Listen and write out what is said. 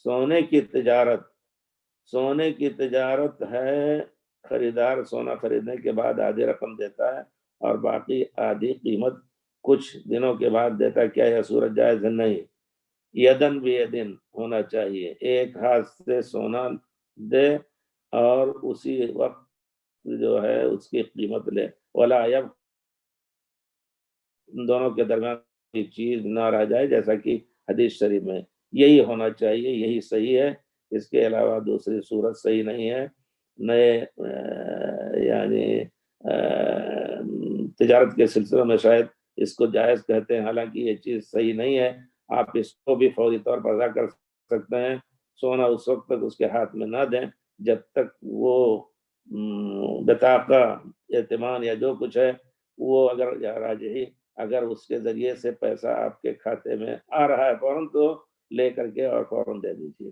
سونے کی تجارت ہے، خریدار سونا خریدنے کے بعد آدھی رقم دیتا ہے اور باقی آدھی قیمت کچھ دنوں کے بعد دیتا ہے، کیا یہ صورت جائز ہے؟ نہیں، یدن بھی یدن ہونا چاہیے، ایک ہاتھ سے سونا دے اور اسی وقت جو ہے اس کی قیمت لے، ولا یب دونوں کے درمیان کوئی چیز نہ رہ جائے، جیسا کہ حدیث شریف میں یہی ہونا چاہیے، یہی صحیح ہے، اس کے علاوہ دوسری صورت صحیح نہیں ہے۔ نئے یعنی تجارت کے سلسلے میں شاید اس کو جائز کہتے ہیں، حالانکہ یہ چیز صحیح نہیں ہے۔ آپ اس کو بھی فوری طور پر ادا کر سکتے ہیں، سونا اس وقت تک اس کے ہاتھ میں نہ دیں جب تک وہ بطاقہ اعتمان یا جو کچھ ہے وہ اگر راجحی اگر اس کے ذریعے سے پیسہ آپ کے کھاتے میں آ رہا ہے فوراً تو لے کر کے اور فوراً دے دیجیے۔